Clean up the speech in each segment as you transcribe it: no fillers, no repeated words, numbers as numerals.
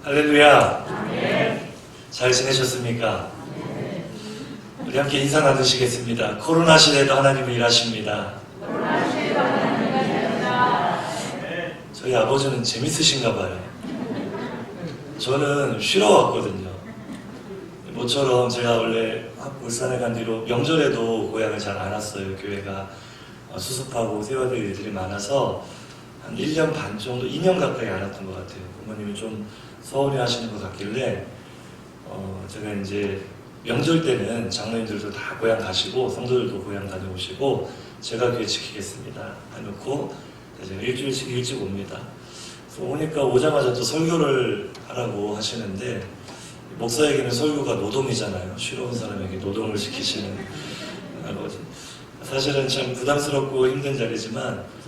할렐루야. 잘 지내셨습니까? 우리 함께 인사 나누시겠습니다. 코로나 시대에도 하나님은 일하십니다. 저희 아버지는 재밌으신가 봐요. 저는 쉬러 왔거든요. 모처럼 제가 원래 울산에 간 뒤로 명절에도 고향을 잘 안 왔어요. 교회가 수습하고 세워야 될 일들이 많아서 한 1년 반 정도, 2년 가까이 안 왔던 것 같아요. 부모님이 좀 서운해 하시는 것 같길래 제가 이제 명절 때는 장로님들도 다 고향 가시고 성도들도 고향 다녀오시고 제가 교회 지키겠습니다 해놓고 제가 일주일씩 일찍 옵니다. 그래서 오니까 오자마자 또 설교를 하라고 하시는데 목사에게는 설교가 노동이잖아요. 쉬러 온 사람에게 노동을 시키시는 아버지. 사실은 참 부담스럽고 힘든 자리지만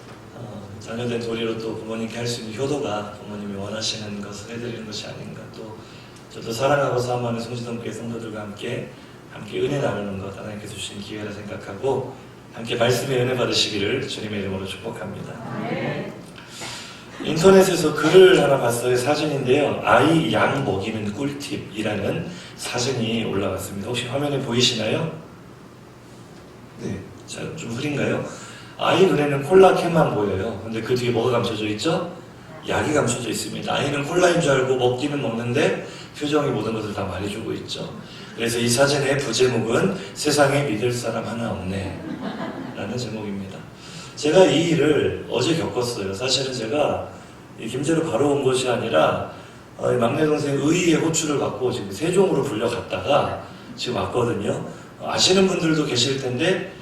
자녀된 도리로 또 부모님께 할 수 있는 효도가 부모님이 원하시는 것을 해드리는 것이 아닌가. 또 저도 사랑하고 사모하는 송지동교회 성도들과 함께 은혜 나누는 것 하나님께서 주신 기회라 생각하고 함께 말씀의 은혜 받으시기를 주님의 이름으로 축복합니다. 인터넷에서 글을 하나 봤어요. 사진인데요. 아이 양 먹이는 꿀팁이라는 사진이 올라왔습니다. 혹시 화면에 보이시나요? 네, 자, 좀 흐린가요? 아이 눈에는 콜라캔만 보여요. 근데 그 뒤에 뭐가 감춰져 있죠? 약이 감춰져 있습니다. 아이는 콜라인 줄 알고 먹기는 먹는데 표정이 모든 것을 다 말해주고 있죠. 그래서 이 사진의 부제목은 세상에 믿을 사람 하나 없네 라는 제목입니다. 제가 이 일을 어제 겪었어요. 사실은 제가 김제로 바로 온 것이 아니라 막내 동생 의의의 호출을 받고 지금 세종으로 불려갔다가 지금 왔거든요. 아시는 분들도 계실 텐데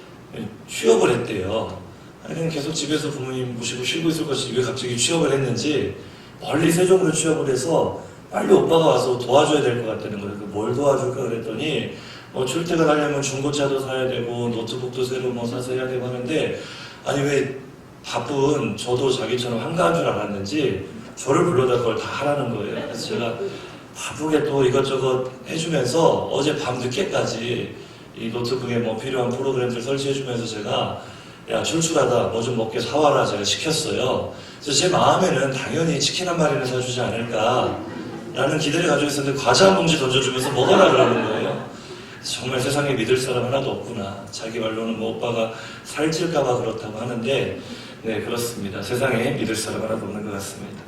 취업을 했대요. 그냥 계속 집에서 부모님 모시고 쉬고 있을 것이 왜 갑자기 취업을 했는지 멀리 세종으로 취업을 해서 빨리 오빠가 와서 도와줘야 될 것 같다는 거예요. 뭘 도와줄까 그랬더니 출퇴근하려면 중고차도 사야 되고 노트북도 새로 사서 해야 되고 하는데 아니 왜 바쁜 저도 자기처럼 한가한 줄 알았는지 저를 불러다 그걸 다 하라는 거예요. 그래서 제가 바쁘게 또 이것저것 해주면서 어제 밤 늦게까지 이 노트북에 필요한 프로그램들 설치해주면서 제가 야 출출하다 뭐 좀 먹게 사와라 제가 시켰어요. 그래서 제 마음에는 당연히 치킨 한 마리는 사주지 않을까 라는 기대를 가지고 있었는데 과자 한 봉지 던져주면서 먹어라 그러는 거예요. 정말 세상에 믿을 사람 하나도 없구나. 자기 말로는 오빠가 살찔까봐 그렇다고 하는데 네 그렇습니다. 세상에 믿을 사람 하나도 없는 것 같습니다.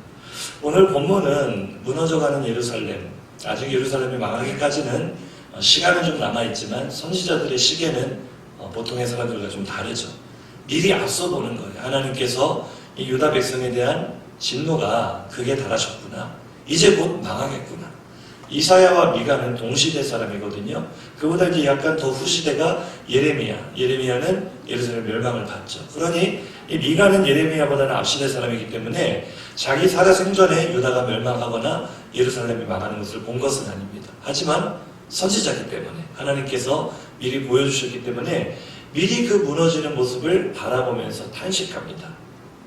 오늘 본문은 무너져가는 예루살렘, 아직 예루살렘이 망하기까지는 시간은 좀 남아있지만 선지자들의 시계는 보통의 사람들과 좀 다르죠. 미리 앞서 보는 거예요. 하나님께서 이 유다 백성에 대한 진노가 극에 달하셨구나. 이제 곧 망하겠구나. 이사야와 미가는 동시대 사람이거든요. 그보다 이제 약간 더 후시대가 예레미야. 예레미야는 예루살렘 멸망을 봤죠. 그러니 이 미가는 예레미야보다는 앞시대 사람이기 때문에 자기 살아생전에 유다가 멸망하거나 예루살렘이 망하는 것을 본 것은 아닙니다. 하지만 선지자이기 때문에 하나님께서 미리 보여주셨기 때문에 미리 그 무너지는 모습을 바라보면서 탄식합니다.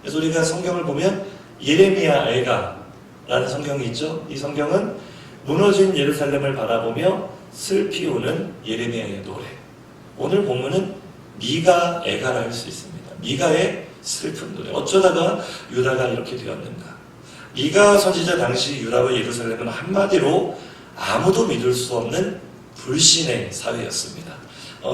그래서 우리가 성경을 보면 예레미야 애가라는 성경이 있죠. 이 성경은 무너진 예루살렘을 바라보며 슬피 우는 예레미야의 노래. 오늘 본문은 미가 애가라 할 수 있습니다. 미가의 슬픈 노래. 어쩌다가 유다가 이렇게 되었는가. 미가 선지자 당시 유다와 예루살렘은 한마디로 아무도 믿을 수 없는 불신의 사회였습니다.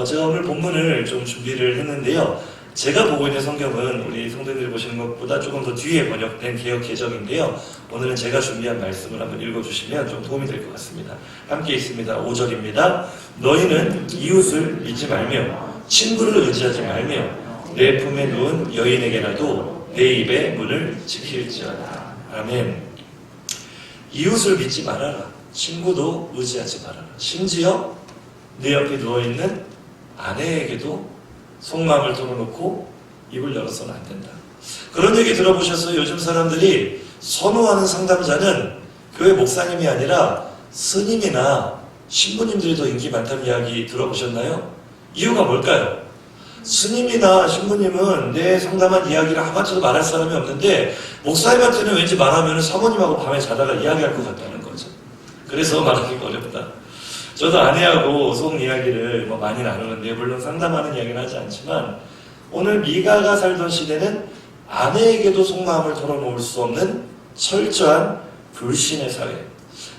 제가 오늘 본문을 좀 준비를 했는데요. 제가 보고 있는 성경은 우리 성도님들이 보시는 것보다 조금 더 뒤에 번역된 개역 개정인데요. 오늘은 제가 준비한 말씀을 한번 읽어주시면 좀 도움이 될 것 같습니다. 함께 있습니다. 5절입니다. 너희는 이웃을 믿지 말며 친구를 의지하지 말며 내 품에 누운 여인에게라도 내 입의 문을 지킬지어다. 아멘. 이웃을 믿지 말아라. 친구도 의지하지 말아라. 심지어 내 옆에 누워있는 아내에게도 속마음을 털어놓고 입을 열어서는 안 된다. 그런 얘기 들어보셨어요? 요즘 사람들이 선호하는 상담자는 교회 목사님이 아니라 스님이나 신부님들이 더 인기 많다는 이야기 들어보셨나요? 이유가 뭘까요? 스님이나 신부님은 내 상담한 이야기를 한마디도 말할 사람이 없는데 목사님한테는 왠지 말하면 사모님하고 밤에 자다가 이야기할 것 같다는 거죠. 그래서 말하기가 어렵다. 저도 아내하고 속 이야기를 많이 나누는데 물론 상담하는 이야기는 하지 않지만 오늘 미가가 살던 시대는 아내에게도 속마음을 털어놓을 수 없는 철저한 불신의 사회.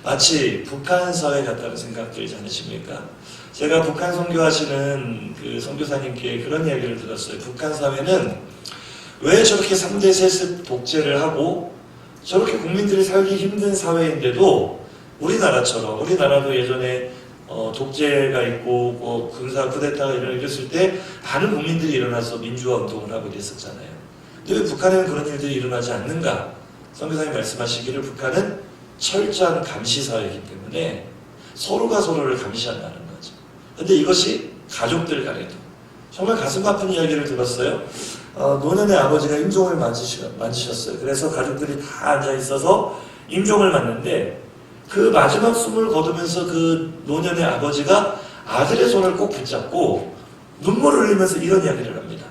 마치 북한 사회 같다는 생각 들지 않으십니까? 제가 북한 선교하시는 그 선교사님께 그런 이야기를 들었어요. 북한 사회는 왜 저렇게 3대 세습 독재를 하고 저렇게 국민들이 살기 힘든 사회인데도 우리나라처럼, 우리나라도 예전에 독재가 있고 군사 쿠데타가 일어났을 때 많은 국민들이 일어나서 민주화 운동을 하고 이랬었잖아요. 근데 왜 북한에는 그런 일들이 일어나지 않는가? 선교사님 말씀하시기를 북한은 철저한 감시 사회이기 때문에 서로가 서로를 감시한다는 거죠. 근데 이것이 가족들 간에도 정말 가슴 아픈 이야기를 들었어요. 노년의 아버지가 임종을 맞으셨어요. 그래서 가족들이 다 앉아 있어서 임종을 맞는데 그 마지막 숨을 거두면서 그 노년의 아버지가 아들의 손을 꼭 붙잡고 눈물을 흘리면서 이런 이야기를 합니다.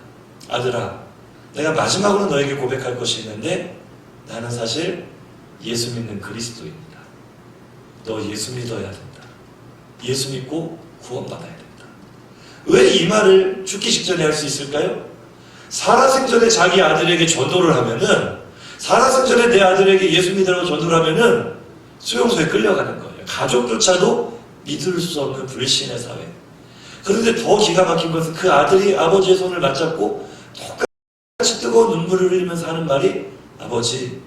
아들아, 내가 마지막으로 너에게 고백할 것이 있는데 나는 사실 예수 믿는 그리스도입니다. 너 예수 믿어야 된다. 예수 믿고 구원받아야 된다. 왜 이 말을 죽기 직전에 할 수 있을까요? 살아생전에 자기 아들에게 전도를 하면은, 살아생전에 내 아들에게 예수 믿으라고 전도를 하면은 수용소에 끌려가는 거예요. 가족조차도 믿을 수 없는 불신의 사회. 그런데 더 기가 막힌 것은 그 아들이 아버지의 손을 맞잡고 똑같이 뜨거운 눈물을 흘리면서 하는 말이 아버지,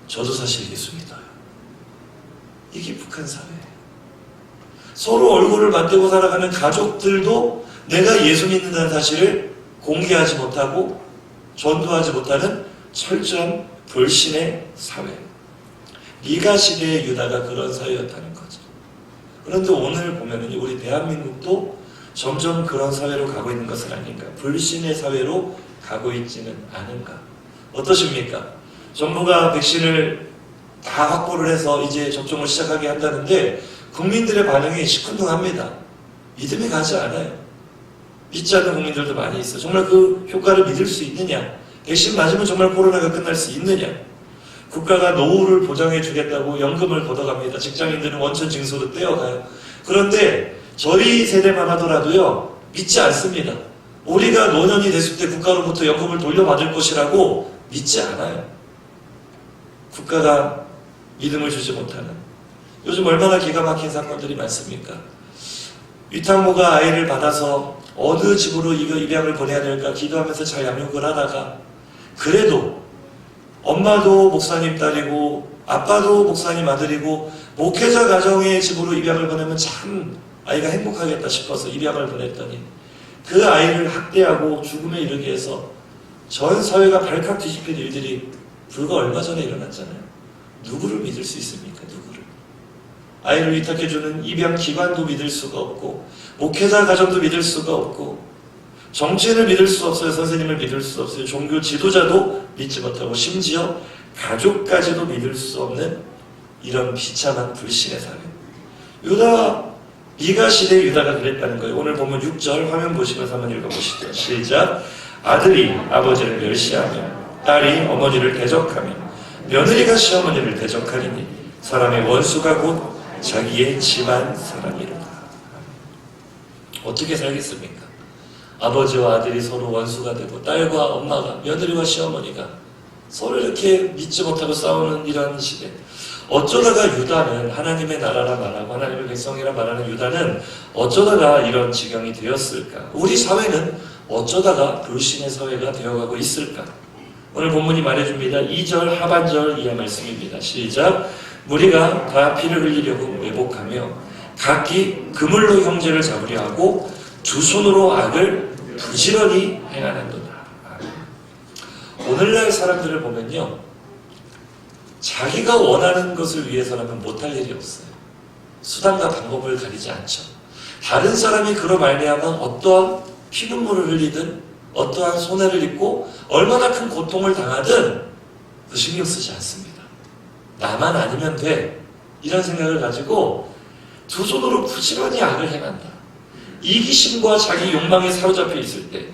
저도 사실 예수 믿어요. 이게 북한 사회예요. 서로 얼굴을 맞대고 살아가는 가족들도 내가 예수 믿는다는 사실을 공개하지 못하고 전도하지 못하는 철저한 불신의 사회. 미가 시대의 유다가 그런 사회였다는 거죠. 그런데 오늘 보면은 우리 대한민국도 점점 그런 사회로 가고 있는 것은 아닌가? 불신의 사회로 가고 있지는 않은가? 어떠십니까? 정부가 백신을 다 확보를 해서 이제 접종을 시작하게 한다는데 국민들의 반응이 시큰둥합니다. 믿음이 가지 않아요. 믿지 않는 국민들도 많이 있어요. 정말 그 효과를 믿을 수 있느냐? 백신 맞으면 정말 코로나가 끝날 수 있느냐? 국가가 노후를 보장해 주겠다고 연금을 걷어갑니다. 직장인들은 원천 징수로 떼어가요. 그런데 저희 세대만 하더라도요, 믿지 않습니다. 우리가 노년이 됐을 때 국가로부터 연금을 돌려받을 것이라고 믿지 않아요. 국가가 믿음을 주지 못하는. 요즘 얼마나 기가 막힌 사건들이 많습니까? 위탁모가 아이를 받아서 어느 집으로 입양을 보내야 될까 기도하면서 잘 양육을 하다가 그래도 엄마도 목사님 딸이고 아빠도 목사님 아들이고 목회자 가정의 집으로 입양을 보내면 참 아이가 행복하겠다 싶어서 입양을 보냈더니 그 아이를 학대하고 죽음에 이르게 해서 전 사회가 발칵 뒤집힌 일들이 불과 얼마 전에 일어났잖아요. 누구를 믿을 수 있습니까? 누구를? 아이를 위탁해주는 입양기관도 믿을 수가 없고 목회자 가정도 믿을 수가 없고 정치인을 믿을 수 없어요. 선생님을 믿을 수 없어요. 종교 지도자도 믿지 못하고 심지어 가족까지도 믿을 수 없는 이런 비참한 불신의 사회. 미가 시대의 유다가 그랬다는 거예요. 오늘 보면 6절 화면 보시면서 한번 읽어보시죠. 시작. 아들이 아버지를 멸시하며 딸이 어머니를 대적하며 며느리가 시어머니를 대적하리니 사람의 원수가 곧 자기의 집안 사람이로다. 어떻게 살겠습니까? 아버지와 아들이 서로 원수가 되고 딸과 엄마가, 며느리와 시어머니가 서로 이렇게 믿지 못하고 싸우는 이런 시대. 어쩌다가 유다는 하나님의 나라라 말하고 하나님의 백성이라 말하는 유다는 어쩌다가 이런 지경이 되었을까? 우리 사회는 어쩌다가 불신의 사회가 되어가고 있을까? 오늘 본문이 말해줍니다. 2절 하반절 이하 말씀입니다. 시작. 무리가 다 피를 흘리려고 왜곡하며 각기 그물로 형제를 잡으려 하고 두 손으로 악을 부지런히 행하는도다. 오늘날 사람들을 보면요, 자기가 원하는 것을 위해서라면 못할 일이 없어요. 수단과 방법을 가리지 않죠. 다른 사람이 그로 말미암아 어떠한 피눈물을 흘리든 어떠한 손해를 입고 얼마나 큰 고통을 당하든 그 신경 쓰지 않습니다. 나만 아니면 돼, 이런 생각을 가지고 두 손으로 부지런히 악을 행한다. 이기심과 자기 욕망에 사로잡혀 있을 때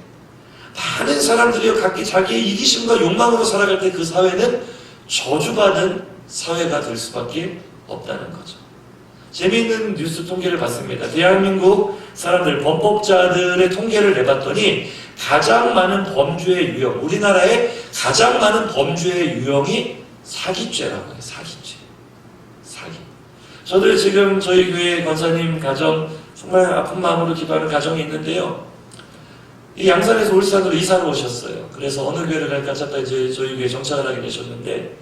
많은 사람들이 각기 자기의 이기심과 욕망으로 살아갈 때 그 사회는 저주받은 사회가 될 수밖에 없다는 거죠. 재미있는 뉴스 통계를 봤습니다. 대한민국 사람들, 범법자들의 통계를 내봤더니 가장 많은 범죄의 유형, 우리나라에 가장 많은 범죄의 유형이 사기죄라고 해요. 사기죄. 사기. 저도 지금 저희 교회 권사님 가정 정말 아픈 마음으로 기도하는 가정이 있는데요. 이 양산에서 울산으로 이사를 오셨어요. 그래서 어느 교회를 갈까 찾다 이제 저희 교회에 정착을 하게 되셨는데,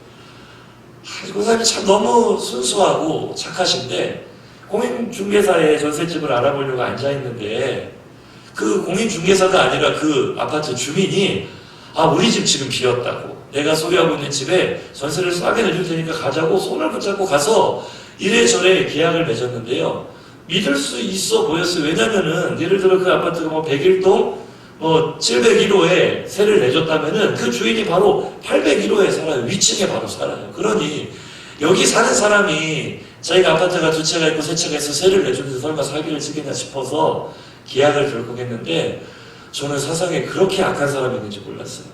권사님이 참 너무 순수하고 착하신데, 공인중개사에 전셋집을 알아보려고 앉아있는데, 그 공인중개사가 아니라 그 아파트 주민이, 우리 집 지금 비었다고, 내가 소유하고 있는 집에 전세를 싸게 내줄 테니까 가자고 손을 붙잡고 가서 이래저래 계약을 맺었는데요. 믿을 수 있어 보였어요. 왜냐면은 예를 들어 그 아파트가 뭐 101동 701호에 세를 내줬다면은 그 주인이 바로 801호에 살아요. 위층에 바로 살아요. 그러니 여기 사는 사람이 자기가 아파트가 두 채가 있고 세 채가 있어 세를 내주면서 설마 사기를 치겠냐 싶어서 계약을 결국했는데, 저는 세상에 그렇게 악한 사람이 있는지 몰랐어요.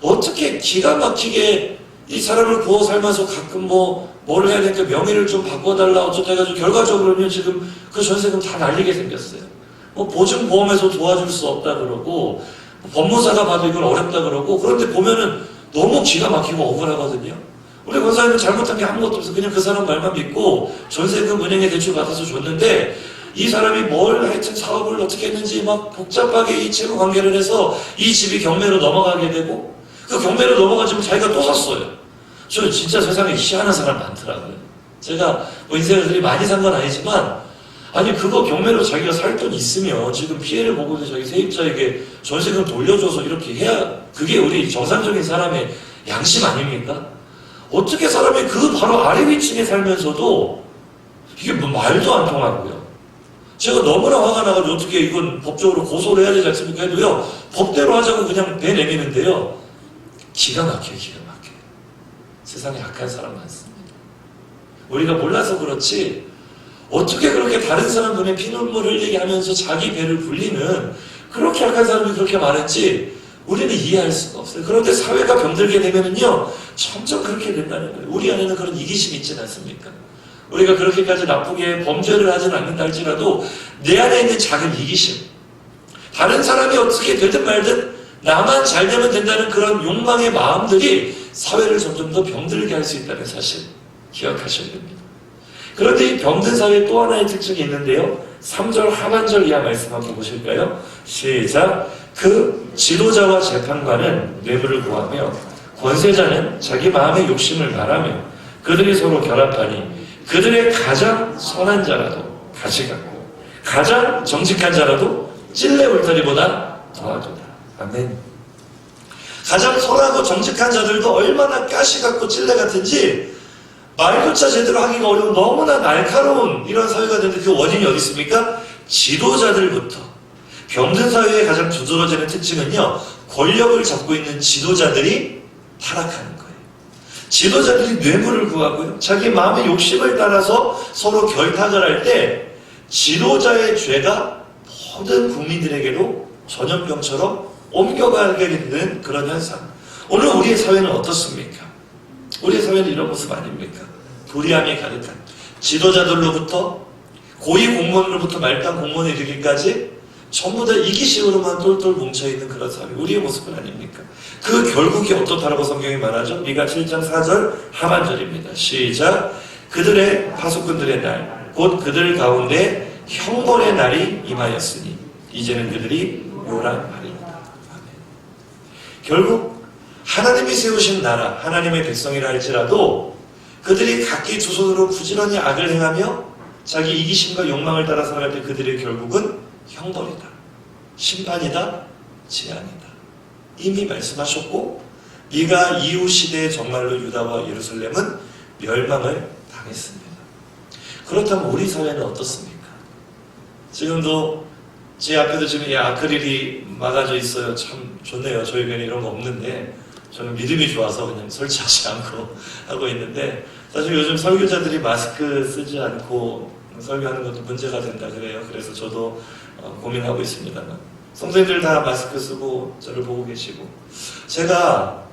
어떻게 기가 막히게 이 사람을 구워 삶아서 가끔 뭘 해야 되니까 명의를 좀 바꿔달라 어쩌다 해가지고 결과적으로는 지금 그 전세금 다 날리게 생겼어요. 보증보험에서 도와줄 수 없다 그러고, 법무사가 봐도 이건 어렵다 그러고, 그런데 보면은 너무 기가 막히고 억울하거든요. 우리 권사님은 잘못한 게 아무것도 없어. 그냥 그 사람 말만 믿고 전세금 은행에 대출 받아서 줬는데, 이 사람이 뭘 하여튼 사업을 어떻게 했는지 막 복잡하게 이 채무 관계를 해서 이 집이 경매로 넘어가게 되고, 그 경매로 넘어가지면 자기가 또 샀어요. 저 진짜 세상에 희한한 사람 많더라고요. 제가 인생을 많이 산 건 아니지만, 아니 그거 경매로 자기가 살 돈 있으면 지금 피해를 보고 있는 자기 세입자에게 전세금 돌려줘서 이렇게 해야 그게 우리 정상적인 사람의 양심 아닙니까? 어떻게 사람이 그 바로 아래 위층에 살면서도 이게 말도 안 통하고요. 제가 너무나 화가 나가지고 어떻게 이건 법적으로 고소를 해야 되지 않습니까? 해도요, 법대로 하자고 그냥 내내미는데요. 기가 막혀요, 기가 막혀요. 세상에 악한 사람 많습니다. 우리가 몰라서 그렇지, 어떻게 그렇게 다른 사람 눈에 피눈물 흘리게 하면서 자기 배를 불리는 그렇게 악한 사람이 그렇게 많은지 우리는 이해할 수가 없어요. 그런데 사회가 병들게 되면은요, 점점 그렇게 된다는 거예요. 우리 안에는 그런 이기심이 있지 않습니까? 우리가 그렇게까지 나쁘게 범죄를 하지는 않는다 할지라도 내 안에 있는 작은 이기심, 다른 사람이 어떻게 되든 말든 나만 잘 되면 된다는 그런 욕망의 마음들이 사회를 점점 더 병들게 할 수 있다는 사실 기억하셔야 됩니다. 그런데 이 병든 사회에 또 하나의 특징이 있는데요. 3절 하반절 이하 말씀 한번 보실까요? 시작. 그 지도자와 재판관은 뇌물을 구하며 권세자는 자기 마음의 욕심을 말하며 그들이 서로 결합하니 그들의 가장 선한 자라도 가시 같고 가장 정직한 자라도 찔레 울타리보다 더하도다. 아멘. 가장 선하고 정직한 자들도 얼마나 가시 같고 찔레 같은지 말조차 제대로 하기가 어려운 너무나 날카로운 이런 사회가 되는데, 그 원인이 어디 있습니까? 지도자들부터. 병든 사회의 가장 두드러지는 특징은요, 권력을 잡고 있는 지도자들이 타락하는 거예요. 지도자들이 뇌물을 구하고요, 자기 마음의 욕심을 따라서 서로 결탁을 할 때 지도자의 죄가 모든 국민들에게로 전염병처럼 옮겨가게 되는 그런 현상. 오늘 우리의 사회는 어떻습니까? 우리의 사회는 이런 모습 아닙니까? 불의함이 가득한 지도자들로부터 고위 공무원으로부터 말단 공무원에 이르기까지 전부 다 이기심으로만 똘똘 뭉쳐있는 그런 사회, 우리의 모습은 아닙니까? 그 결국이 어떻다라고 성경이 말하죠? 미가 7장 4절 하반절입니다. 시작. 그들의 파수꾼들의 날, 곧 그들 가운데 형벌의 날이 임하였으니 이제는 그들이 요란하리이다. 결국 하나님이 세우신 나라, 하나님의 백성이라 할지라도 그들이 각기 두 손으로 부지런히 악을 행하며 자기 이기심과 욕망을 따라 살아갈 때 그들의 결국은 형벌이다, 심판이다, 재앙이다. 이미 말씀하셨고, 미가 이후 시대에 정말로 유다와 예루살렘은 멸망을 당했습니다. 그렇다면 우리 사회는 어떻습니까? 지금도 제 앞에도 지금 아크릴이 막아져 있어요. 참 좋네요. 저희 교회는 이런 거 없는데 저는 믿음이 좋아서 그냥 설치하지 않고 하고 있는데, 사실 요즘 설교자들이 마스크 쓰지 않고 설교하는 것도 문제가 된다 그래요. 그래서 저도 고민하고 있습니다만, 성도님들 다 마스크 쓰고 저를 보고 계시고, 제가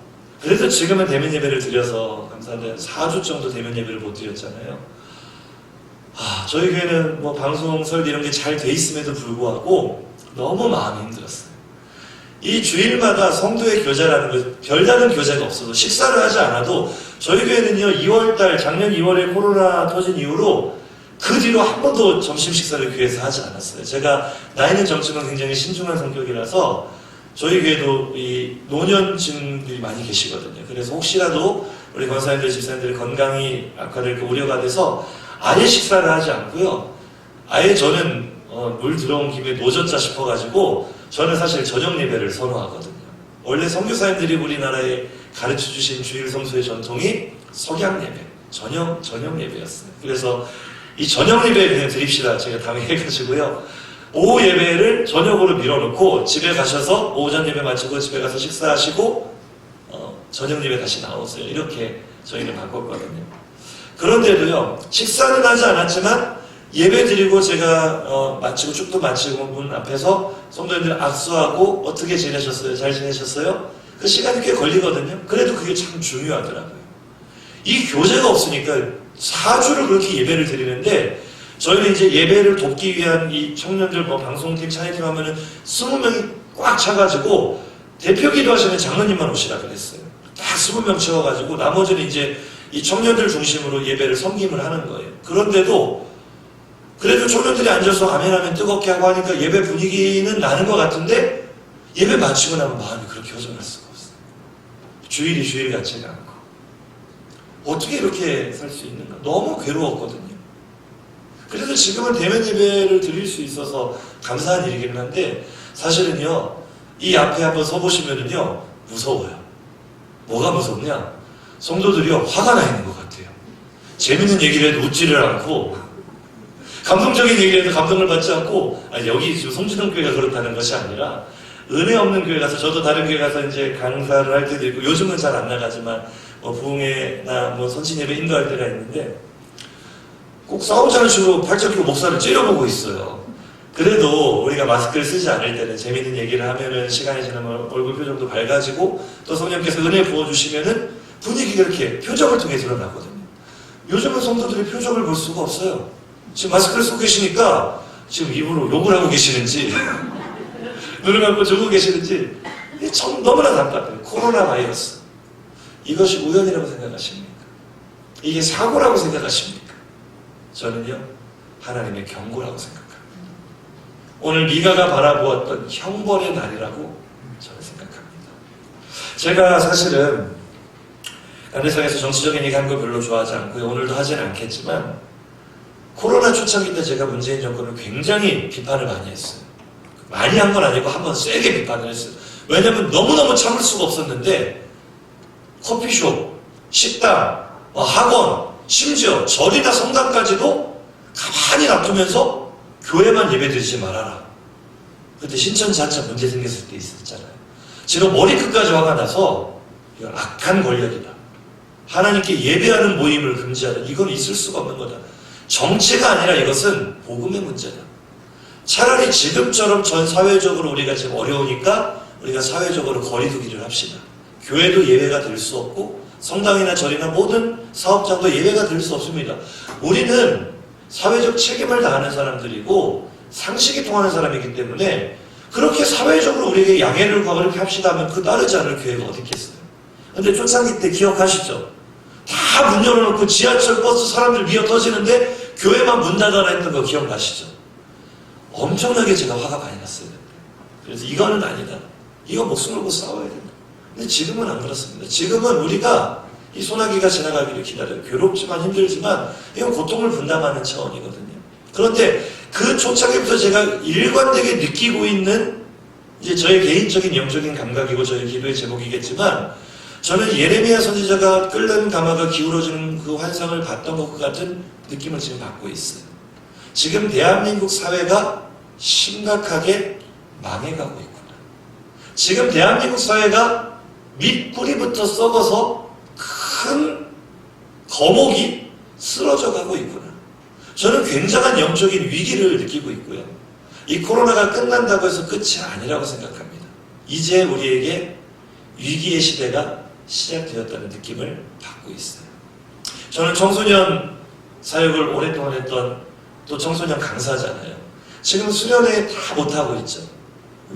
그래도 지금은 대면 예배를 드려서 감사한데 4주 정도 대면 예배를 못 드렸잖아요. 저희 교회는 방송 설비 이런 게 잘 돼 있음에도 불구하고 너무 마음이 힘들었어요. 이 주일마다 성도의 교제라는 것, 별다른 교제가 없어도 식사를 하지 않아도 저희 교회는요 2월달 작년 2월에 코로나 터진 이후로 그 뒤로 한 번도 점심 식사를 교회에서 하지 않았어요. 제가 나이는 젊지만 굉장히 신중한 성격이라서 저희 교회도 이 노년층들이 많이 계시거든요. 그래서 혹시라도 우리 권사님들 집사님들의 건강이 악화될까 우려가 돼서 아예 식사를 하지 않고요. 아예 저는 물 들어온 김에 노젓자 싶어가지고 저는 사실 저녁 예배를 선호하거든요. 원래 선교사님들이 우리나라에 가르쳐주신 주일 성수의 전통이 석양 예배, 저녁 예배였어요. 그래서 이 저녁 예배 그냥 드립시다. 제가 당해가지고요. 오후 예배를 저녁으로 밀어놓고 집에 가셔서 오전 예배 마치고 집에 가서 식사하시고 저녁 예배 다시 나오세요. 이렇게 저희는 바꿨거든요. 그런데도요. 식사는 하지 않았지만 예배 드리고 제가 마치고 축도 마치고 문 앞에서 성도님들 악수하고 어떻게 지내셨어요? 잘 지내셨어요? 그 시간이 꽤 걸리거든요. 그래도 그게 참 중요하더라고요. 이 교제가 없으니까 4주를 그렇게 예배를 드리는데 저희는 이제 예배를 돕기 위한 이 청년들 방송팀 찬양팀 하면은 20명이 꽉 차가지고 대표 기도하시는 장로님만 오시라 그랬어요. 딱 20명 채워가지고 나머지는 이제 이 청년들 중심으로 예배를 섬김을 하는 거예요. 그런데도 그래도 청년들이 앉아서 아멘하면 뜨겁게 하고 하니까 예배 분위기는 나는 것 같은데 예배 마치고 나면 마음이 그렇게 허전할 수가 없어요. 주일이 주일 같지가 않고 어떻게 이렇게 살 수 있는가? 너무 괴로웠거든요. 그래서 지금은 대면 예배를 드릴 수 있어서 감사한 일이기는 한데 사실은요 이 앞에 한번 서보시면은요 무서워요. 뭐가 무섭냐? 성도들이요 화가 나 있는 것 같아요. 재밌는 얘기를 해도 웃지를 않고 감동적인 얘기를 해도 감동을 받지 않고 여기 지금 송진동 교회가 그렇다는 것이 아니라 은혜 없는 교회 가서 저도 다른 교회 가서 이제 강사를 할 때도 있고 요즘은 잘 안 나가지만 부흥회나 선신 예배 인도할 때가 있는데 꼭 싸우자는 식으로 팔짱 끼고 목사를 찌려보고 있어요. 그래도 우리가 마스크를 쓰지 않을 때는 재밌는 얘기를 하면은 시간이 지나면 얼굴 표정도 밝아지고 또 성령께서 은혜 부어주시면은 분위기가 이렇게 표정을 통해 드러나거든요. 요즘은 성도들이 표정을 볼 수가 없어요. 지금 마스크를 쓰고 계시니까 지금 입으로 욕을 하고 계시는지 눈을 감고 죽고 계시는지 참 너무나 답답해요. 코로나 바이러스 이것이 우연이라고 생각하십니까? 이게 사고라고 생각하십니까? 저는요 하나님의 경고라고 생각합니다. 오늘 미가가 바라보았던 형벌의 날이라고 저는 생각합니다. 제가 사실은 간대상에서 정치적인 얘기 하는 거 별로 좋아하지 않고요. 오늘도 하지는 않겠지만 코로나 초창기 때 제가 문재인 정권을 굉장히 비판을 많이 했어요. 많이 한 건 아니고 한번 세게 비판을 했어요. 왜냐면 너무너무 참을 수가 없었는데 커피숍, 식당, 학원, 심지어 절이나 성당까지도 가만히 놔두면서 교회만 예배드리지 말아라. 그때 신천지한자 문제 생겼을 때 있었잖아요. 지금 머리끝까지 화가 나서 이건 악한 권력이다. 하나님께 예배하는 모임을 금지하다. 이건 있을 수가 없는 거다. 정치가 아니라 이것은 복음의 문제다. 차라리 지금처럼 전 사회적으로 우리가 지금 어려우니까 우리가 사회적으로 거리두기를 합시다. 교회도 예배가 될 수 없고 성당이나 절이나 모든 사업장도 예배가 될 수 없습니다. 우리는 사회적 책임을 다하는 사람들이고 상식이 통하는 사람이기 때문에 그렇게 사회적으로 우리에게 양해를 구하고 그렇게 합시다 하면 그 따르지 않을 교회가 어디 있겠어요. 근데 초창기 때 기억하시죠? 다 문 열어놓고 지하철 버스 사람들 미어 터지는데 교회만 문 닫아라 했던 거 기억나시죠? 엄청나게 제가 화가 많이 났어요. 그래서 이거는 아니다. 이거 목숨 걸고 싸워야 된다. 근데 지금은 안 그렇습니다. 지금은 우리가 이 소나기가 지나가기를 기다려요. 괴롭지만 힘들지만 이건 고통을 분담하는 차원이거든요. 그런데 그 초창기부터 제가 일관되게 느끼고 있는 이제 저의 개인적인 영적인 감각이고 저의 기도의 제목이겠지만 저는 예레미야 선지자가 끓는 가마가 기울어지는 그 환상을 봤던 것과 같은 느낌을 지금 받고 있어요. 지금 대한민국 사회가 심각하게 망해가고 있구나. 지금 대한민국 사회가 밑뿌리부터 썩어서 큰 거목이 쓰러져 가고 있구나. 저는 굉장한 영적인 위기를 느끼고 있고요. 이 코로나가 끝난다고 해서 끝이 아니라고 생각합니다. 이제 우리에게 위기의 시대가 시작되었다는 느낌을 받고 있어요. 저는 청소년 사역을 오랫동안 했던 또 청소년 강사잖아요. 지금 수련회 다 못하고 있죠.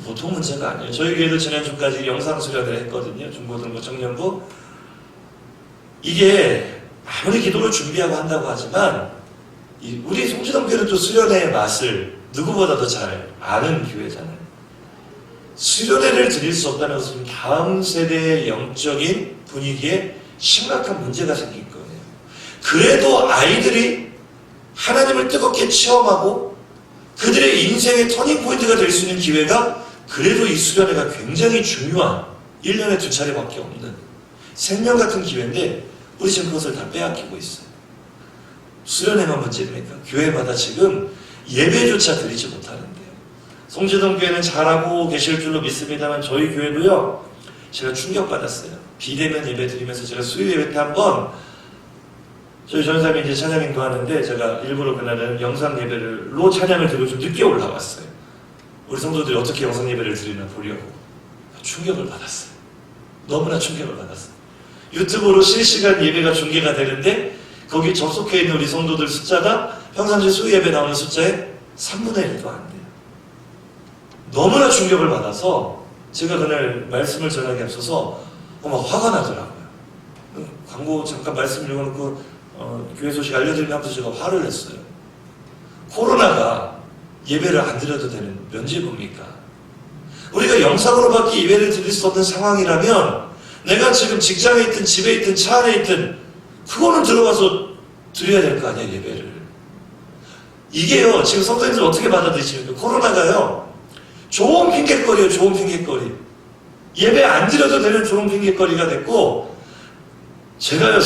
보통 문제가 아니에요. 저희 교회도 지난주까지 영상 수련을 했거든요. 중고등부 청년부. 이게 아무리 기도를 준비하고 한다고 하지만 우리 송지동교회는 또 수련회의 맛을 누구보다도 잘 아는 교회잖아요. 수련회를 드릴 수 없다는 것은 다음 세대의 영적인 분위기에 심각한 문제가 생긴 거예요. 그래도 아이들이 하나님을 뜨겁게 체험하고 그들의 인생의 터닝포인트가 될 수 있는 기회가 그래도 이 수련회가 굉장히 중요한 1년에 2차례밖에 없는 생명 같은 기회인데 우리 지금 그것을 다 빼앗기고 있어요. 수련회만 문제입니까? 교회마다 지금 예배조차 드리지 못하는데요. 송지동 교회는 잘하고 계실 줄로 믿습니다만 저희 교회도요, 제가 충격받았어요. 비대면 예배 드리면서 제가 수요 예배 때 한번 저희 전사님이 이제 찬양 인도하는데 제가 일부러 그날은 영상 예배로 찬양을 드리고 좀 늦게 올라왔어요. 우리 성도들이 어떻게 영상 예배를 드리나 보려고. 충격을 받았어요. 너무나 충격을 받았어요. 유튜브로 실시간 예배가 중계가 되는데 거기 접속해 있는 우리 성도들 숫자가 평상시 수요 예배 나오는 숫자의 3분의 1도 안 돼요. 너무나 충격을 받아서 제가 그날 말씀을 전하기 앞서서 막 화가 나더라고요. 광고 잠깐 말씀 읽어놓고 교회 소식 알려드리면서 제가 화를 냈어요. 코로나가 예배를 안 드려도 되는 면죄부입니까? 우리가 영상으로밖에 예배를 드릴 수 없는 상황이라면 내가 지금 직장에 있든 집에 있든 차 안에 있든 그거는 들어가서 드려야 될 거 아니야, 예배를. 이게요, 지금 성도님들 어떻게 받아들이십니까? 코로나가요, 좋은 핑계거리예요, 좋은 핑계거리. 예배 안 드려도 되는 좋은 핑계거리가 됐고, 제가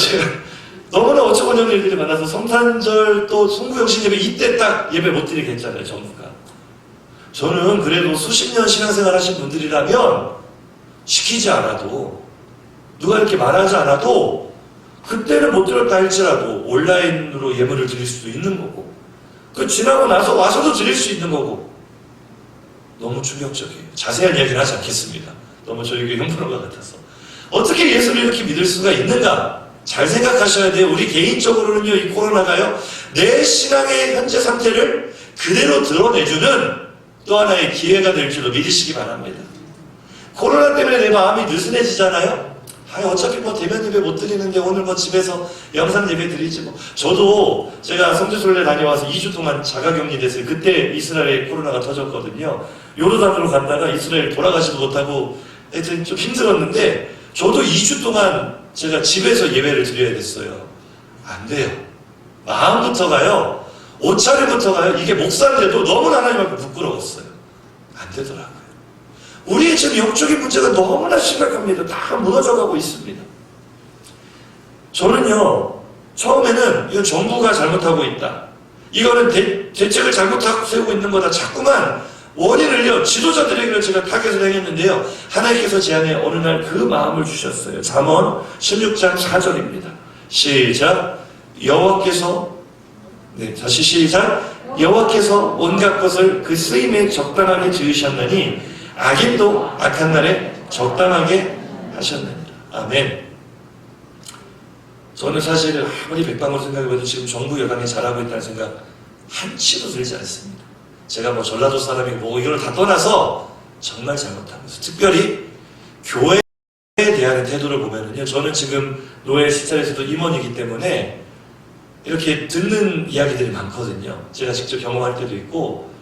너무나 어처구니 없는 일들이 많아서 성탄절 또 송구영신 예배 이때 딱 예배 못 드리게 했잖아요, 정부가. 저는 그래도 수십 년 신앙생활 하신 분들이라면 시키지 않아도 누가 이렇게 말하지 않아도 그때는 못 들었다 할지라도 온라인으로 예물을 드릴 수도 있는 거고 그 지나고 나서 와서도 드릴 수 있는 거고 너무 충격적이에요. 자세한 이야기는 하지 않겠습니다. 너무 저희 교회 흉포로가 같아서. 어떻게 예수를 이렇게 믿을 수가 있는가? 잘 생각하셔야 돼요. 우리 개인적으로는요, 이 코로나가요, 내 신앙의 현재 상태를 그대로 드러내주는 또 하나의 기회가 될 줄로 믿으시기 바랍니다. 코로나 때문에 내 마음이 느슨해지잖아요? 어차피 뭐 대면 예배 못 드리는데 오늘 뭐 집에서 영상 예배 드리지 뭐. 저도 제가 성지순례 다녀와서 2주 동안 자가격리 됐어요. 그때 이스라엘에 코로나가 터졌거든요. 요르단으로 갔다가 이스라엘 돌아가지도 못하고 하여튼 좀 힘들었는데 저도 2주 동안 제가 집에서 예배를 드려야 됐어요. 안 돼요. 마음부터가요, 옷차림부터가요, 이게 목사인데도 너무나 하나님 앞에 부끄러웠어요. 안 되더라고요. 우리의 지금 영적인 문제가 너무나 심각합니다. 다 무너져가고 있습니다. 저는요, 처음에는 이건 정부가 잘못하고 있다. 이거는 대책을 잘못하고 세우고 있는 거다. 자꾸만 원인을요, 지도자들에게 제가 타겟을 행했는데요. 하나님께서 제 안에 어느 날 그 마음을 주셨어요. 잠언 16장 4절입니다. 시작. 여호와께서, 다시 시작. 여호와께서 온갖 것을 그 쓰임에 적당하게 지으셨느니 악인도 악한 날에 적당하게 하셨느니라. 아멘. 저는 사실 아무리 백방으로 생각해봐도 지금 정부 여당이 잘하고 있다는 생각 한치도 들지 않습니다. 제가 뭐 전라도 사람이고 뭐 이걸 다 떠나서 정말 잘못하면서 특별히 교회에 대한 태도를 보면은요, 저는 지금 노예 시찰에서도 임원이기 때문에 이렇게 듣는 이야기들이 많거든요. 제가 직접 경험할 때도 있고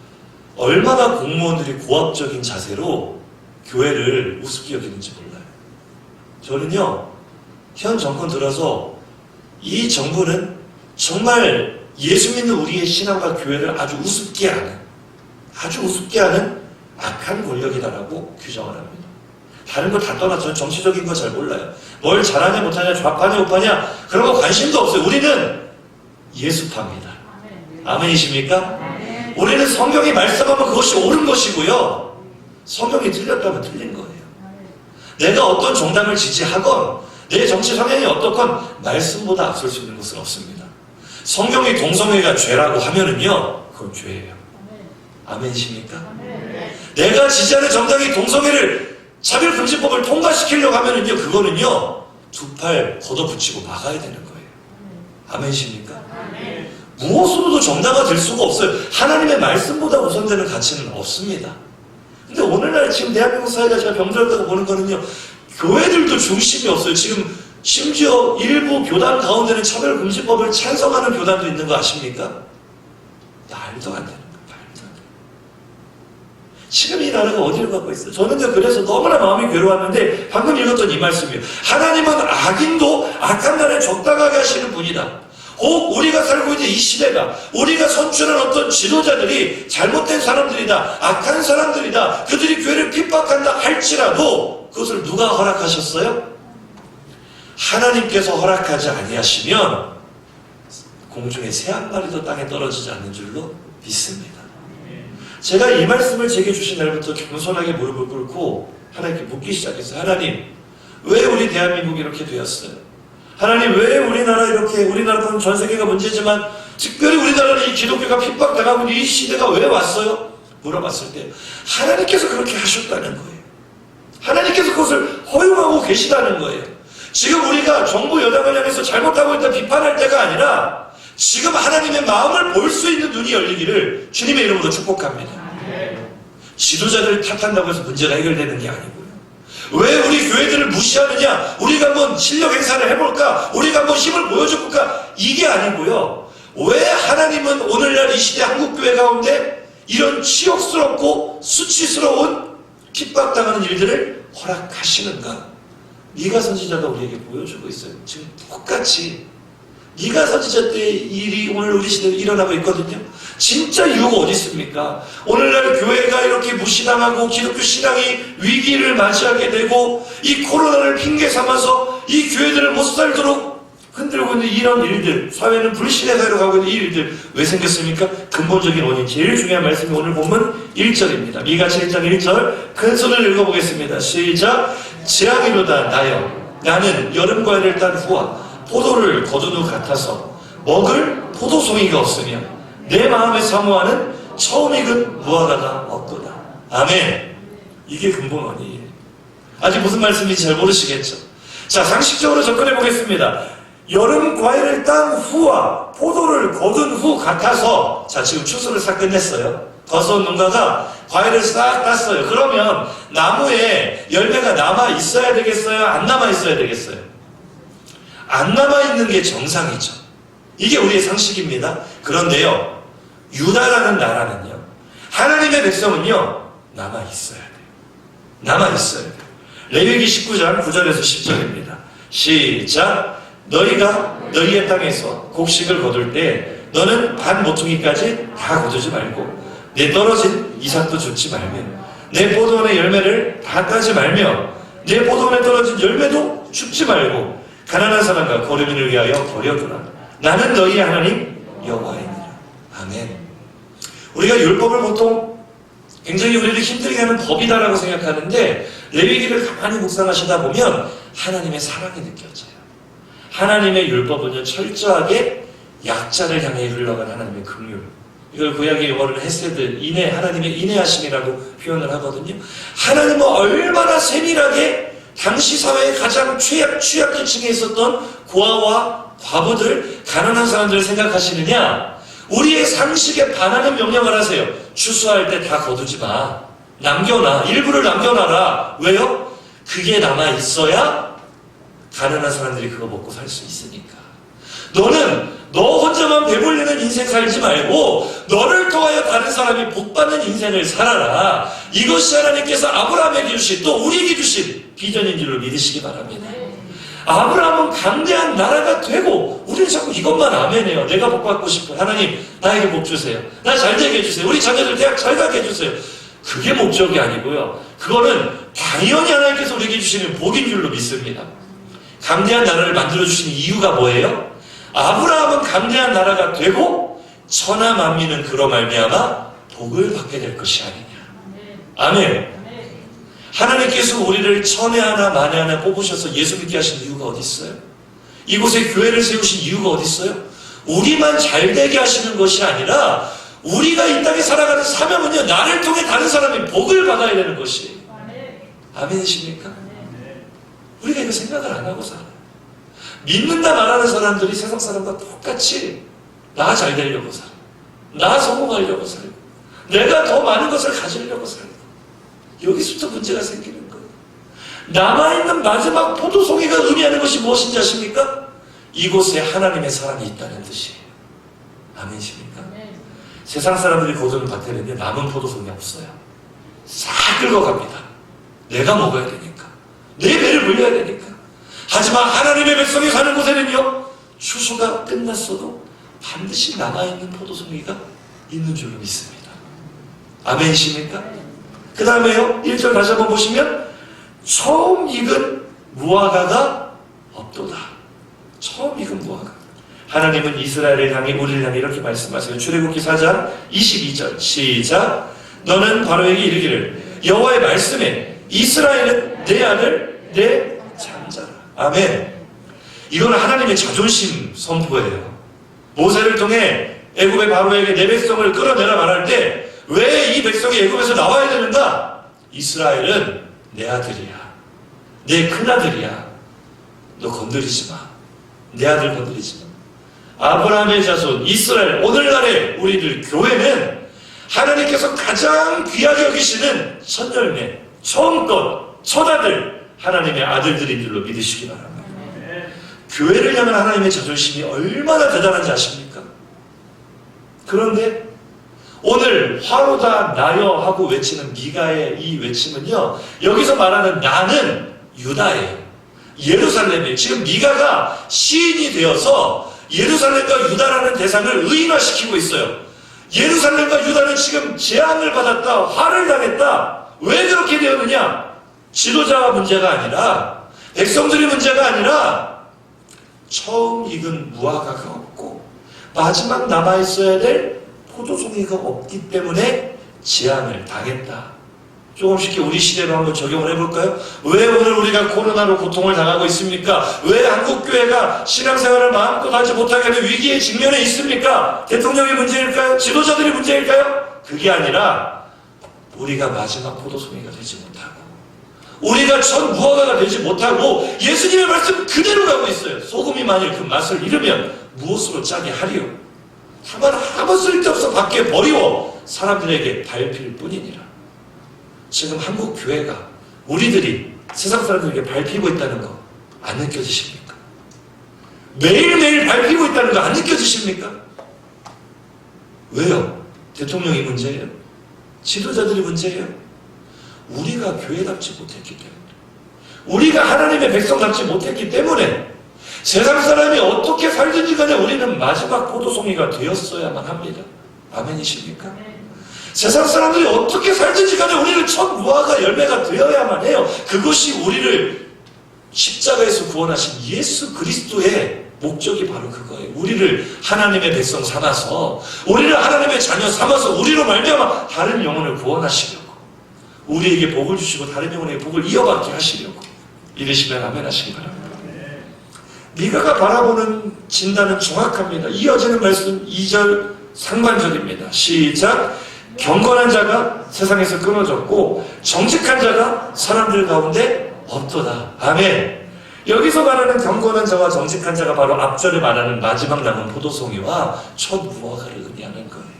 얼마나 공무원들이 고압적인 자세로 교회를 우습게 여기는지 몰라요. 저는요, 현 정권 들어서 이 정부는 정말 예수 믿는 우리의 신앙과 교회를 아주 우습게 하는 악한 권력이다라고 규정을 합니다. 다른 거 다 떠나서 저는 정치적인 거 잘 몰라요. 뭘 잘하냐 못하냐, 좌파냐 우파냐 그런 거 관심도 없어요. 우리는 예수파입니다. 아멘이십니까? 우리는 성경이 말씀하면 그것이 옳은 것이고요, 성경이 틀렸다면 틀린 거예요. 내가 어떤 정당을 지지하건 내 정치 성향이 어떻건 말씀보다 앞설 수 있는 것은 없습니다. 성경이 동성애가 죄라고 하면은요, 그건 죄예요. 아멘이십니까? 내가 지지하는 정당이 동성애를 차별금지법을 통과시키려고 하면은요, 그거는요, 두 팔 걷어붙이고 막아야 되는 거예요. 아멘이십니까? 무엇으로도 정당화 될 수가 없어요. 하나님의 말씀보다 우선되는 가치는 없습니다. 근데 오늘날 지금 대한민국 사회가 제가 병들었다고 보는 거는요, 교회들도 중심이 없어요. 지금 심지어 일부 교단 가운데는 차별금지법을 찬성하는 교단도 있는 거 아십니까? 말도 안 되는 거예요. 말도 안 돼요. 지금 이 나라가 어디로 가고 있어요? 저는요, 그래서 너무나 마음이 괴로웠는데 방금 읽었던 이 말씀이에요. 하나님은 악인도 악한 날에 적당하게 하시는 분이다. 혹 우리가 살고 있는 이 시대가, 우리가 선출한 어떤 지도자들이 잘못된 사람들이다, 악한 사람들이다, 그들이 교회를 핍박한다 할지라도 그것을 누가 허락하셨어요? 하나님께서 허락하지 아니하시면 공중에 새 한 마리도 땅에 떨어지지 않는 줄로 믿습니다. 제가 이 말씀을 제게 주신 날부터 겸손하게 무릎을 꿇고 하나님께 묻기 시작했어요. 하나님, 왜 우리 대한민국이 이렇게 되었어요? 하나님, 왜 우리나라 이렇게, 우리나라는 전 세계가 문제지만 특별히 우리나라는 이 기독교가 핍박당하고 이 시대가 왜 왔어요? 물어봤을 때 하나님께서 그렇게 하셨다는 거예요. 하나님께서 그것을 허용하고 계시다는 거예요. 지금 우리가 정부 여당을 향해서 잘못하고 있다 비판할 때가 아니라 지금 하나님의 마음을 볼 수 있는 눈이 열리기를 주님의 이름으로 축복합니다. 지도자들 탓한다고 해서 문제가 해결되는 게 아니고요. 왜 우리 교회들을 무시하느냐? 우리가 한번 실력 행사를 해볼까? 우리가 한번 힘을 보여줘볼까? 이게 아니고요. 왜 하나님은 오늘날 이 시대 한국교회 가운데 이런 치욕스럽고 수치스러운 핍박당하는 일들을 허락하시는가? 네가 선지자가 우리에게 보여주고 있어요. 지금 똑같이 네가 선지자 때의 일이 오늘 우리 시대에 일어나고 있거든요. 진짜 이유가 어디 있습니까? 오늘날 교회가 이렇게 무시당하고 기독교 신앙이 위기를 맞이하게 되고 이 코로나를 핑계 삼아서 이 교회들을 못 살도록 흔들고 있는 이런 일들, 사회는 불신의 사회로 가고 있는 이 일들 왜 생겼습니까? 근본적인 원인, 제일 중요한 말씀이 오늘 본문 1절입니다. 미가 7장 1절 큰 손을 읽어보겠습니다. 시작. 지하기로다 나여 나는 여름 과일을 딴 후와 포도를 거둔 후 같아서 먹을 포도송이가 없으며 내 마음에 사모하는 처음 익은 무화과가 없도다. 아멘. 이게 근본 원인이에요. 아직 무슨 말씀인지 잘 모르시겠죠? 자, 상식적으로 접근해 보겠습니다. 여름 과일을 딴 후와 포도를 거둔 후 같아서, 자, 지금 추수를 싹 끝냈어요. 거선 농가가 과일을 싹 땄어요. 그러면 나무에 열매가 남아 있어야 되겠어요? 안 남아 있어야 되겠어요? 안 남아 있는 게 정상이죠. 이게 우리의 상식입니다. 그런데요, 유다라는 나라는요, 하나님의 백성은요, 남아 있어야 돼요. 남아 있어야 돼요. 레위기 19장 9절에서 10절입니다. 시작. 너희가 너희의 땅에서 곡식을 거둘 때 너는 반 모퉁이까지 다 거두지 말고 내 떨어진 이삭도 줍지 말며 내 포도원의 열매를 다 따지 말며 내 포도원에 떨어진 열매도 줍지 말고 가난한 사람과 거류민을 위하여 버려두라. 나는 너희의 하나님 여호와이니라. 아멘. 우리가 율법을 보통 굉장히 우리를 힘들게 하는 법이다라고 생각하는데 레위기를 가만히 묵상하시다 보면 하나님의 사랑이 느껴져요. 하나님의 율법은요, 철저하게 약자를 향해 흘러간 하나님의 긍휼. 이걸 구약의 용어를 헤세드, 인애, 하나님의 인애하심이라고 표현을 하거든요. 하나님은 얼마나 세밀하게 당시 사회의 가장 취약계층에 있었던 고아와 과부들, 가난한 사람들을 생각하시느냐? 우리의 상식에 반하는 명령을 하세요. 추수할 때 다 거두지 마. 남겨놔. 일부를 남겨놔라. 왜요? 그게 남아 있어야 가난한 사람들이 그거 먹고 살 수 있으니까. 너는 너 혼자만 배불리는 인생 살지 말고 너를 통하여 다른 사람이 복받는 인생을 살아라. 이것이 하나님께서 아브라함에게 주신, 또 우리에게 주신 비전인 줄로 믿으시기 바랍니다. 아브라함은 강대한 나라가 되고 우리는 자꾸 이것만 아멘해요. 내가 복받고 싶어요. 하나님 나에게 복 주세요. 나 잘 되게 해주세요. 우리 자녀들 대학 잘 가게 해주세요. 그게 목적이 아니고요. 그거는 당연히 하나님께서 우리에게 주시는 복인 줄로 믿습니다. 강대한 나라를 만들어주신 이유가 뭐예요? 아브라함은 강대한 나라가 되고 천하 만민은 그로 말미암아 복을 받게 될 것이 아니냐. 아멘. 하나님께서 우리를 천에 하나 만에 하나 뽑으셔서 예수 믿게 하신 이유가 어디 있어요? 이곳에 교회를 세우신 이유가 어디 있어요? 우리만 잘 되게 하시는 것이 아니라 우리가 이 땅에 살아가는 사명은요, 나를 통해 다른 사람이 복을 받아야 되는 것이에요. 아멘이십니까? 우리가 이거 생각을 안 하고 살아요. 믿는다 말하는 사람들이 세상 사람과 똑같이 나 잘 되려고 살아요. 나 성공하려고 살고 내가 더 많은 것을 가지려고 살고 여기서부터 문제가 생기는 거예요. 남아있는 마지막 포도송이가 의미하는 것이 무엇인지 아십니까? 이곳에 하나님의 사랑이 있다는 뜻이에요. 아멘이십니까? 세상 사람들이 거두는 밭에는요, 남은 포도송이 없어요. 싹 긁어갑니다. 내가 먹어야 되니까. 내 배를 불려야 되니까. 하지만 하나님의 백성이 사는 곳에는요, 추수가 끝났어도 반드시 남아있는 포도송이가 있는 줄로 믿습니다. 아멘이십니까? 그 다음에요, 1절 다시 한번 보시면, 처음 익은 무화과가 없도다. 처음 익은 무화과. 하나님은 이스라엘을 향해, 우리를 향해 이렇게 말씀하세요. 출애굽기 4장 22절 시작. 너는 바로에게 이르기를 여호와의 말씀에 이스라엘은 내 아들 내 장자라. 아멘. 이거는 하나님의 자존심 선포예요. 모세를 통해 애굽의 바로에게 내 백성을 끌어내라 말할 때 왜 이 백성이 애굽에서 나와야 되는가? 이스라엘은 내 아들이야. 내 큰아들이야. 너 건드리지 마. 내 아들 건드리지 마. 아브라함의 자손 이스라엘, 오늘날의 우리들 교회는 하나님께서 가장 귀하게 여기시는 첫 열매, 처음 것, 첫 아들, 하나님의 아들들인 줄로 믿으시기 바랍니다. 교회를 향한 하나님의 자존심이 얼마나 대단한지 아십니까? 그런데 오늘 화로다 나여 하고 외치는 미가의 이 외침은요, 여기서 말하는 나는 유다예요. 예루살렘이에요. 지금 미가가 시인이 되어서 예루살렘과 유다라는 대상을 의인화시키고 있어요. 예루살렘과 유다는 지금 재앙을 받았다, 화를 당했다. 왜 그렇게 되었느냐? 지도자와 문제가 아니라, 백성들의 문제가 아니라, 처음 익은 무화과가 없고 마지막 남아있어야 될 포도송이가 없기 때문에 재앙을 당했다. 조금씩 우리 시대로 한번 적용을 해볼까요? 왜 오늘 우리가 코로나로 고통을 당하고 있습니까? 왜 한국교회가 신앙생활을 마음껏 하지 못하게 하는 위기에 직면해 있습니까? 대통령의 문제일까요? 지도자들의 문제일까요? 그게 아니라 우리가 마지막 포도송이가 되지 못하고, 우리가 첫 무화과가 되지 못하고 예수님의 말씀 그대로 가고 있어요. 소금이 만일 그 맛을 잃으면 무엇으로 짜게 하리요? 다만 아무 쓸데없어 밖에 버리워 사람들에게 밟힐 뿐이니라. 지금 한국 교회가, 우리들이 세상 사람들에게 밟히고 있다는 거 안 느껴지십니까? 매일매일 밟히고 있다는 거 안 느껴지십니까? 왜요? 대통령이 문제예요? 지도자들이 문제예요? 우리가 교회답지 못했기 때문에, 우리가 하나님의 백성답지 못했기 때문에, 세상 사람이 어떻게 살든지 간에 우리는 마지막 포도송이가 되었어야만 합니다. 아멘이십니까? 세상 사람들이 어떻게 살든지 간에 우리는 첫 무화과 열매가 되어야만 해요. 그것이 우리를 십자가에서 구원하신 예수 그리스도의 목적이 바로 그거예요. 우리를 하나님의 백성 삼아서, 우리를 하나님의 자녀 삼아서 우리로 말미암아 다른 영혼을 구원하시려고, 우리에게 복을 주시고 다른 영혼에게 복을 이어받게 하시려고. 이러시면 아멘 하시기 바랍니다. 미가가 바라보는 진단은 정확합니다. 이어지는 말씀 2절 상반절입니다. 시작. 경건한 자가 세상에서 끊어졌고 정직한 자가 사람들 가운데 없도다. 아멘. 여기서 말하는 경건한 자와 정직한 자가 바로 앞절에 말하는 마지막 남은 포도송이와 첫 무화과를 의미하는 거예요.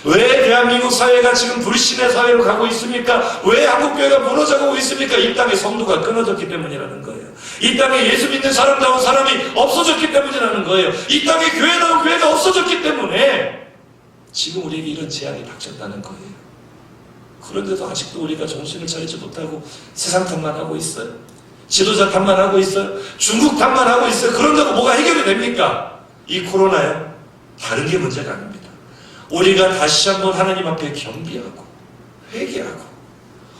왜 대한민국 사회가 지금 불신의 사회로 가고 있습니까? 왜 한국교회가 무너져가고 있습니까? 이 땅의 성도가 끊어졌기 때문이라는 거예요. 이 땅에 예수 믿는 사람다운 사람이 없어졌기 때문이라는 거예요. 이 땅에 교회다운 교회가 없어졌기 때문에 지금 우리에게 이런 재앙이 닥쳤다는 거예요. 그런데도 아직도 우리가 정신을 차리지 못하고 세상 탓만 하고 있어요. 지도자 탓만 하고 있어요. 중국 탓만 하고 있어요. 그런다고 뭐가 해결이 됩니까? 이 코로나요? 다른 게 문제가 아닙니다. 우리가 다시 한번 하나님 앞에 겸비하고 회개하고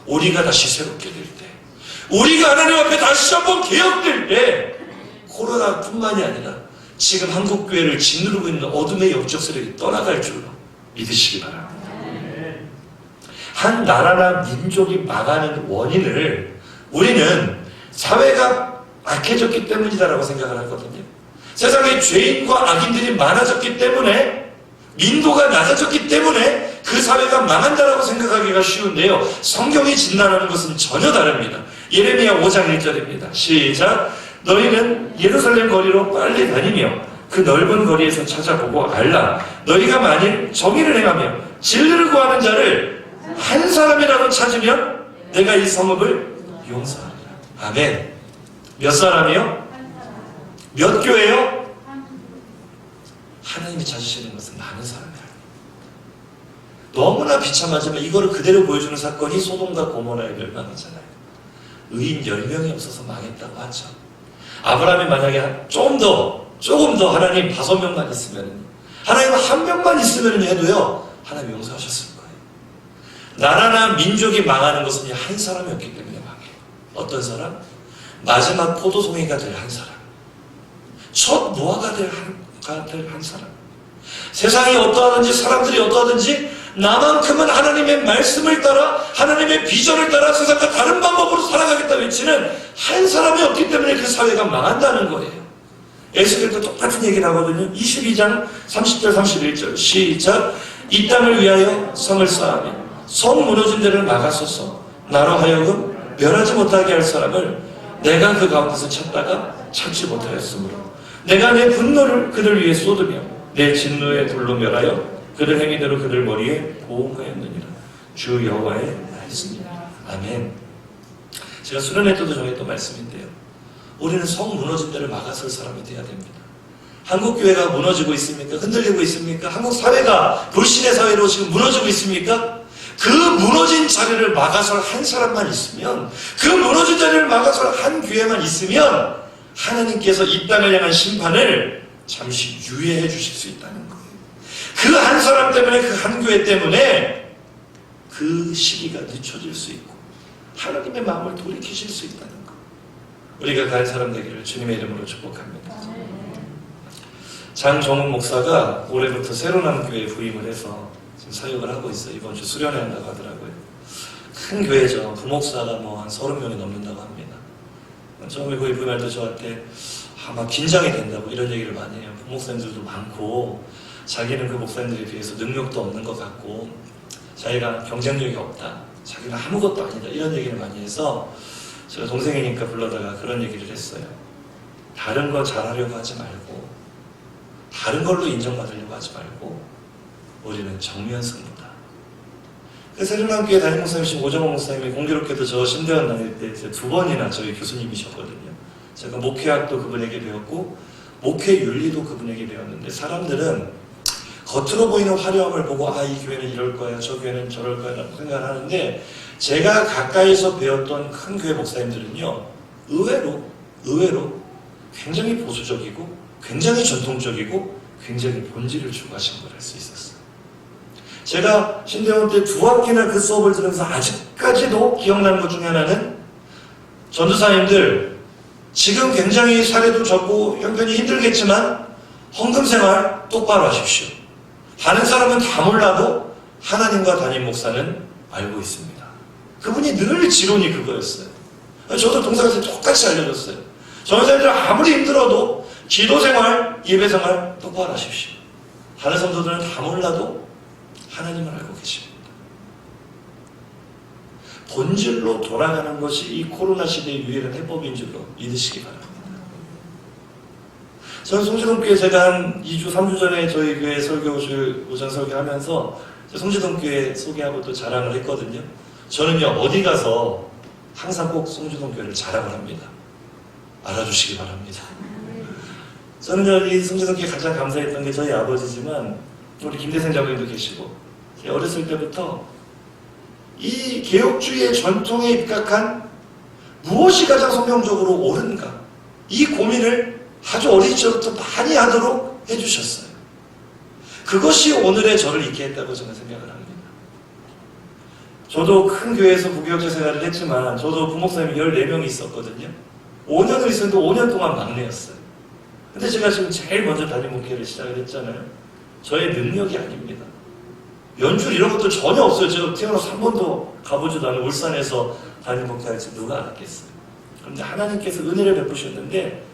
우리가 다시 새롭게 될 때, 우리가 하나님 앞에 다시 한번 개혁될 때, 코로나뿐만이 아니라 지금 한국교회를 짓누르고 있는 어둠의 영적 세력이 떠나갈 줄로 믿으시기 바랍니다. 한 나라나 민족이 망하는 원인을 우리는 사회가 악해졌기 때문이다라고 생각을 하거든요. 세상에 죄인과 악인들이 많아졌기 때문에, 민도가 낮아졌기 때문에 그 사회가 망한다라고 생각하기가 쉬운데요. 성경이 진단하는 것은 전혀 다릅니다. 예레미야 5장 1절입니다. 시작. 너희는 예루살렘 거리로 빨리 다니며 그 넓은 거리에서 찾아보고 알라. 너희가 만일 정의를 행하며 진리를 구하는 자를 한 사람이라도 찾으면 내가 이 성읍을 용서하리라. 아멘. 몇 사람이요? 몇 교회요? 하나님이 찾으시는 것은 많은 사람이에요. 너무나 비참하지만 이거를 그대로 보여주는 사건이 소돔과 고모라의 멸망이잖아요. 의인 10명이 없어서 망했다고 하죠. 아브라함이 만약에 조금 더 하나님 5명만 있으면, 하나님 1명만 있으면 해도요, 하나님 용서하셨을 거예요. 나라나 민족이 망하는 것은 한 사람이었기 때문에 망해요. 어떤 사람? 마지막 포도송이가 될 한 사람. 첫 무화가 될 한 사람. 세상이 어떠하든지 사람들이 어떠하든지 나만큼은 하나님의 말씀을 따라, 하나님의 비전을 따라 세상과 다른 방법으로 살아가겠다 외치는 한 사람이 없기 때문에 그 사회가 망한다는 거예요. 에스겔도 똑같은 얘기를 하거든요. 22장 30절 31절 시작. 이 땅을 위하여 성을 쌓으며 성 무너진 데를 막아서서 나로 하여금 멸하지 못하게 할 사람을 내가 그 가운데서 찾다가 찾지 못하였으므로 내가 내 분노를 그들 위에 쏟으며 내 진노의 돌로 멸하여 그들 행위대로 그들 머리에 보응하였느니라. 주 여호와의 말씀입니다. 아멘. 제가 수련회 때도 전했던 말씀인데요, 우리는 성 무너진 데를 막아설 사람이 돼야 됩니다. 한국 교회가 무너지고 있습니까? 흔들리고 있습니까? 한국 사회가 불신의 사회로 지금 무너지고 있습니까? 그 무너진 자리를 막아설 한 사람만 있으면, 그 무너진 자리를 막아설 한 교회만 있으면 하나님께서 이 땅을 향한 심판을 잠시 유예해 주실 수 있다는 거예요. 그 한 사람 때문에, 그 한 교회 때문에 그 시기가 늦춰질 수 있고 하나님의 마음을 돌이키실 수 있다는 거. 우리가 그 한 사람 되기를 주님의 이름으로 축복합니다. 장정훈 목사가 올해부터 새로남 교회에 부임을 해서 지금 사역을 하고 있어요. 이번 주 수련회 한다고 하더라고요. 큰 교회죠. 부목사가 뭐 한 30명이 넘는다고 합니다. 처음에 거기 부임할 때 저한테 막 긴장이 된다고 이런 얘기를 많이 해요. 부목사님들도 많고 자기는 그 목사님들에 비해서 능력도 없는 것 같고 자기가 경쟁력이 없다, 자기는 아무것도 아니다, 이런 얘기를 많이 해서 제가 동생이니까 불러다가 그런 얘기를 했어요. 다른 거 잘하려고 하지 말고, 다른 걸로 인정받으려고 하지 말고 우리는 정면승부다. 새로남교회 담임 목사님이신 오정호 목사님이 공교롭게도 저 신대원 다닐 때 2번이나 저희 교수님이셨거든요. 제가 목회학도 그분에게 배웠고 목회윤리도 그분에게 배웠는데, 사람들은 겉으로 보이는 화려함을 보고 이 교회는 이럴 거야, 저 교회는 저럴 거야 라고 생각을 하는데, 제가 가까이서 배웠던 큰 교회 목사님들은요, 의외로 굉장히 보수적이고 굉장히 전통적이고 굉장히 본질을 추구하신 걸 알 수 있었어요. 제가 신대원 때 2학기나 그 수업을 들으면서 아직까지도 기억나는 것 중에 하나는, 전도사님들 지금 굉장히 사례도 적고 형편이 힘들겠지만 헌금생활 똑바로 하십시오. 다른 사람은 다 몰라도 하나님과 담임 목사는 알고 있습니다. 그분이 늘 지론이 그거였어요. 저도 동사에서 똑같이 알려줬어요. 전도사님들 아무리 힘들어도 기도생활, 예배생활 똑바로 하십시오. 다른 성도들은 다 몰라도 하나님을 알고 계십니다. 본질로 돌아가는 것이 이 코로나 시대의 유일한 해법인 줄로 믿으시기 바랍니다. 저는 송지동교회 제가 한 2주, 3주 전에 저희 교회 오전 설교하면서 송지동교회 소개하고 또 자랑을 했거든요. 저는요, 어디 가서 항상 꼭 송지동교회를 자랑을 합니다. 알아주시기 바랍니다. 저는 이 송지동교회 가장 감사했던 게 저희 아버지지만 우리 김대생 장로님도 계시고, 제가 어렸을 때부터 이 개혁주의의 전통에 입각한 무엇이 가장 성경적으로 옳은가, 이 고민을 아주 어린 시절부터 많이 하도록 해주셨어요. 그것이 오늘의 저를 있게 했다고 저는 생각을 합니다. 저도 큰 교회에서 부교육자 생활을 했지만 저도 부목사님이 14명이 있었거든요. 5년을 있었는데 5년 동안 막내였어요. 근데 제가 지금 제일 먼저 담임 목회를 시작을 했잖아요. 저의 능력이 아닙니다. 연출 이런 것도 전혀 없어요. 제가 태어나서 한 번도 가보지도 않은 울산에서 담임 목회할지 누가 알았겠어요. 그런데 하나님께서 은혜를 베푸셨는데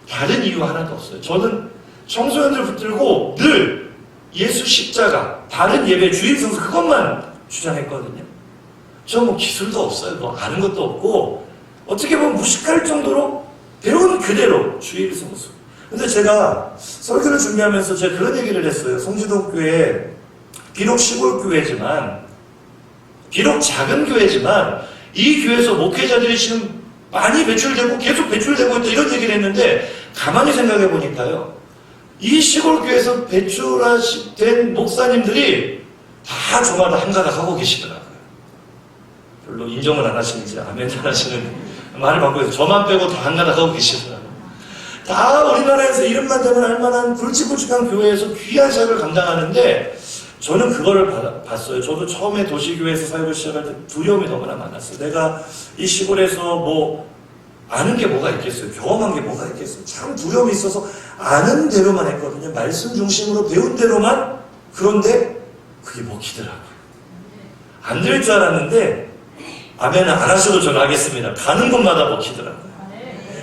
다른 이유 하나도 없어요. 저는 청소년들 붙들고 늘 예수 십자가, 바른 예배, 주일 성수 그것만 주장했거든요. 저 뭐 기술도 없어요. 뭐 아는 것도 없고 어떻게 보면 무식할 정도로 배운 그대로 주일 성수. 근데 제가 설교를 준비하면서 제가 그런 얘기를 했어요. 송지동 교회 비록 시골 교회지만, 비록 작은 교회지만 이 교회에서 목회자들이 지금 많이 배출되고 계속 배출되고 있다 이런 얘기를 했는데 가만히 생각해 보니까요. 이 시골 교회에서 배출된 목사님들이 다 저마다 한가닥 하고 계시더라고요. 별로 인정을 안 하시는지 아멘 안 하시는 말을 받고 해서 저만 빼고 다 한가닥 하고 계시더라고요. 다 우리나라에서 이름만 대면 알만한 굵직굵직한 교회에서 귀한 사역을 감당하는데 저는 그거를 봤어요. 저도 처음에 도시교회에서 사역을 시작할 때 두려움이 너무나 많았어요. 내가 이 시골에서 뭐 아는 게 뭐가 있겠어요. 경험한 게 뭐가 있겠어요. 참 두려움이 있어서 아는 대로만 했거든요. 말씀 중심으로 배운 대로만. 그런데 그게 먹히더라고요. 안 될 줄 알았는데 아멘은 안 하셔도 저는 하겠습니다. 가는 곳마다 먹히더라고요.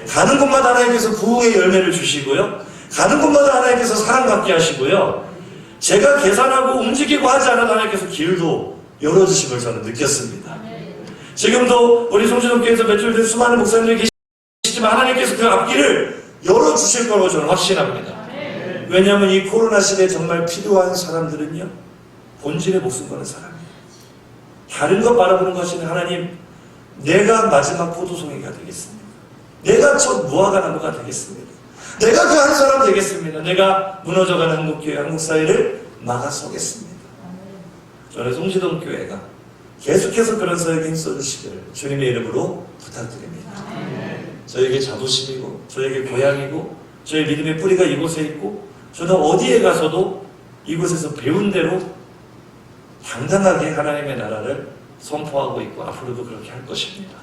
가는 곳마다 하나님께서 부흥의 열매를 주시고요. 가는 곳마다 하나님께서 사랑받게 하시고요. 제가 계산하고 움직이고 하지 않아도 하나님께서 길도 열어주심을 저는 느꼈습니다. 지금도 우리 송신호교회에서 배출된 수많은 목사님들이 계시지만 하나님께서 그 앞길을 열어주실 거라고 저는 확신합니다. 왜냐하면 이 코로나 시대에 정말 필요한 사람들은요, 본질에 목숨 거는 사람이에요. 다른 것 바라보는 것이 하나님, 내가 마지막 포도송이가 되겠습니다. 내가 첫 무화과나무가 되겠습니다. 내가 그 한 사람 되겠습니다. 내가 무너져가는 한국교회, 한국사회를 막아서겠습니다. 저는 송시동교회가 계속해서 그런 사역에 힘써주시기를 주님의 이름으로 부탁드립니다. 저에게 자부심이고 저에게 고향이고 저의 믿음의 뿌리가 이곳에 있고 저는 어디에 가서도 이곳에서 배운 대로 당당하게 하나님의 나라를 선포하고 있고 앞으로도 그렇게 할 것입니다.